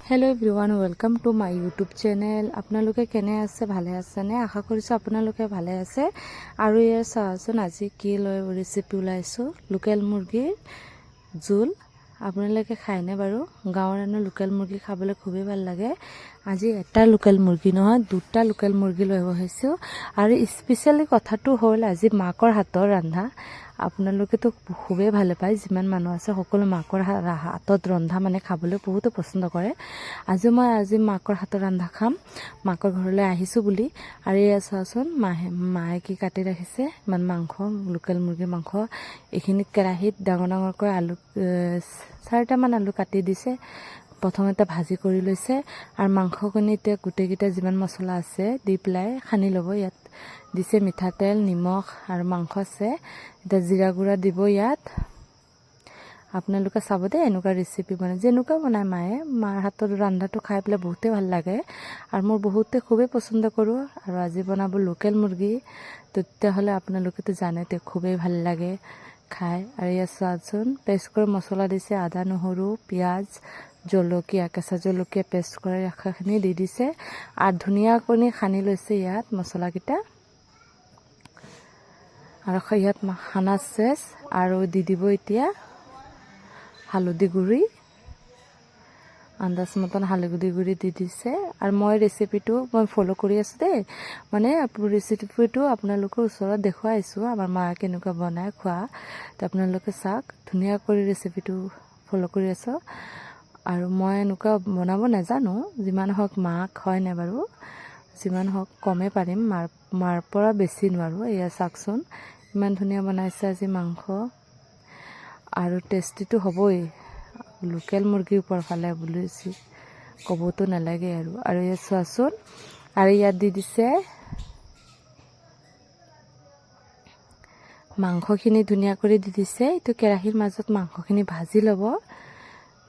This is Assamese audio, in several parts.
Hello' everyone, welcome to my YouTube channel. আপোনালোকে কেনে আছে? ভালে আছেনে? আশা কৰিছোঁ আপোনালোকে ভালে আছে। আৰু ইয়াৰ চাওঁচোন আজি কি লৈ ৰেচিপি ওলাইছোঁ। লোকেল মুৰ্গীৰ জোল। আপোনালোকে খায়নে বাৰু? গাঁৱৰ মানুহ লোকেল মুৰ্গী খাবলৈ খুবেই ভাল লাগে। আজি এটা লোকেল মুৰ্গী নহয়, দুটা লোকেল মুৰ্গী লৈ বহিছোঁ। আৰু স্পেচিয়েলি কথাটো হ'ল আজি মাকৰ হাতৰ ৰন্ধা। আপোনালোকেতো খুবেই ভাল পায়, যিমান মানুহ আছে সকলো মাকৰ হাতত ৰন্ধা মানে খাবলৈ বহুতো পচন্দ কৰে। আজি মাকৰ হাতৰ ৰন্ধা খাম, মাকৰ ঘৰলৈ আহিছোঁ বুলি। আৰু এয়া চাওঁচোন মায়ে কি কাটি ৰাখিছে, ইমান মাংস, লোকেল মুৰ্গীৰ মাংস। এইখিনি কেৰাহীত ডাঙৰ ডাঙৰকৈ আলু 4টামান আলু কাটি দিছে। প্ৰথমতে ভাজি কৰি লৈছে আৰু মাংসখিনি এতিয়া গোটেইকেইটা যিমান মছলা আছে দি পেলাই সানি ল'ব। ইয়াত দিছে মিঠাতেল, নিমখ আৰু মাংস আছে। এতিয়া জিৰা গুড়া দিব ইয়াত। আপোনালোকে চাব দেই, এনেকুৱা ৰেচিপি বনায়, যেনেকুৱা বনায় মায়ে। মাৰ হাতৰ ৰন্ধাটো খাই পেলাই বহুতেই ভাল লাগে আৰু মোৰ বহুতে খুবেই পচন্দ কৰোঁ। আৰু আজি বনাব লোকেল মুৰ্গী, তেতিয়াহ'লে আপোনালোকেতো জানে খুবেই ভাল লাগে খাই। আৰু ইয়াত চোৱাচোন পেষ্ট কৰি মছলা দিছে, আদা, নহৰু, পিঁয়াজ, জলকীয়া, কেঁচা জলকীয়া পেষ্ট কৰি ৰাখাখিনি দি দিছে আৰু ধুনীয়াকৈ সানি লৈছে ইয়াত মছলাকেইটা। আৰু ইয়াত সানা চেচ আৰু দি দিব এতিয়া হালধি গুড়ি, আন্দাজ মতন হালধি গুড়ি দি দিছে। আৰু মই ৰেচিপিটো ফ'ল' কৰি আছোঁ দেই, মানে ৰেচিপিটো আপোনালোকৰ ওচৰত দেখুৱাইছোঁ আমাৰ মায়ে কেনেকুৱা বনাই খোৱা। তো আপোনালোকে চাওক, ধুনীয়া কৰি ৰেচিপিটো ফ'ল' কৰি আছোঁ। আৰু মই এনেকুৱা বনাব নাজানো, যিমান হওক মাক হয় নাই বাৰু, যিমান হওক কমেই পাৰিম, মাৰ পৰা বেছি নোৱাৰোঁ। এয়া চাওকচোন ইমান ধুনীয়া বনাইছে আজি মাংস। আৰু টেষ্টিটো হ'বই, লোকেল মুৰ্গীৰ ওপৰ ফালে বুলিছে ক'বতো নালাগে। আৰু ইয়াত চোৱাচোন, আৰু ইয়াত দি দিছে মাংসখিনি ধুনীয়া কৰি দি দিছে। এইটো কেৰাহীৰ মাজত মাংসখিনি ভাজি ল'ব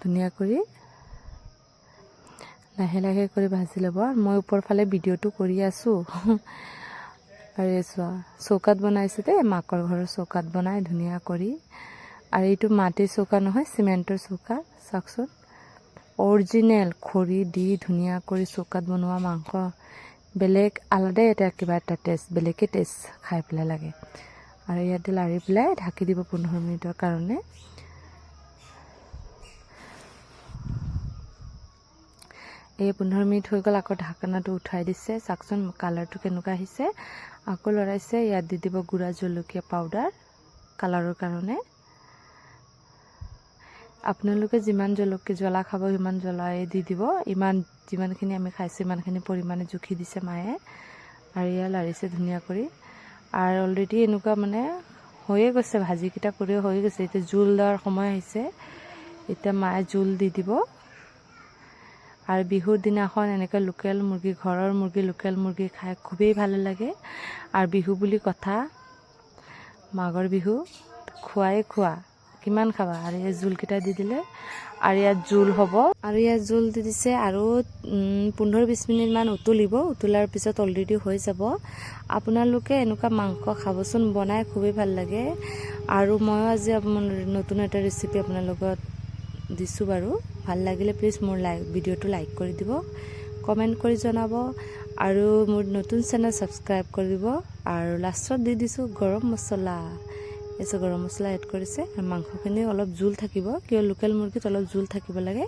ধুনীয়া কৰি, লাহে লাহে কৰি ভাজি ল'ব। মই ওপৰ ফালে ভিডিঅ'টো কৰি আছোঁ। আৰু এই চোৱা, চৌকাত বনাইছে দেই, মাকৰ ঘৰৰ চৌকাত বনাই ধুনীয়া কৰি। আৰু এইটো মাটিৰ চৌকা নহয়, চিমেণ্টৰ চৌকা। চাওকচোন অৰিজিনেল খৰি দি ধুনীয়া কৰি চৌকাত বনোৱা মাংস, বেলেগ আলাদাই এটা কিবা এটা টেষ্ট, বেলেগে টেষ্ট খাই পেলাই লাগে। আৰু ইয়াতে লাৰি পেলাই ঢাকি দিব 15 মিনিটৰ কাৰণে। এই 15 মিনিট হৈ গ'ল, আকৌ ঢাকনাটো উঠাই দিছে। চাওকচোন কালাৰটো কেনেকুৱা আহিছে। আকৌ লৰাইছে। ইয়াত দি দিব গুড়া জলকীয়া পাউডাৰ কালাৰৰ কাৰণে। আপোনালোকে যিমান জ্বলা খাব সিমান জ্বলাই দি দিব। যিমানখিনি আমি খাইছোঁ সিমানখিনি পৰিমাণে জুখি দিছে মায়ে। আৰু এয়া লাৰিছে ধুনীয়া কৰি। আৰু অলৰেডি এনেকুৱা মানে হৈয়ে গৈছে, ভাজিকেইটা কৰিও হৈ গৈছে। এতিয়া জোল দিয়াৰ সময় আহিছে। এতিয়া মায়ে জোল দি দিব। আৰু বিহুৰ দিনাখন এনেকৈ লোকেল মুৰ্গী, ঘৰৰ মুৰ্গী, লোকেল মুৰ্গী খাই খুবেই ভাল লাগে। আৰু বিহু বুলি কথা, মাঘৰ বিহু খোৱাই খোৱা, কিমান খাবা। আৰু এই জোলকেইটা দি দিলে আৰু ইয়াত জোল হ'ব। আৰু ইয়াত জোল দি দিছে আৰু 15-20 মিনিটমান উতলিব। উতলাৰ পিছত অলৰেডি হৈ যাব। আপোনালোকে এনেকুৱা মাংস খাবচোন, বনাই খুবেই ভাল লাগে। আৰু ময়ো আজি নতুন এটা ৰেচিপি আপোনাৰ লগত দিছোঁ বাৰু। ভাল লাগিলে প্লিজ মোৰ ভিডিঅ'টো লাইক কৰি দিব, কমেণ্ট কৰি জনাব। আৰু মোৰ নতুন চেনেল ছাবস্ক্ৰাইব কৰি দিব। আৰু লাষ্টত দি দিছোঁ গৰম মছলা। এছে গৰম মছলা এড কৰিছে। আৰু মাংসখিনি অলপ জোল থাকিব, কিয় লোকেল মুৰ্গীত অলপ জোল থাকিব লাগে,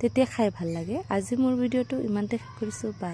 তেতিয়া খাই ভাল লাগে। আজি মোৰ ভিডিঅ'টো ইমানতে শেষ কৰিছোঁ। বাই।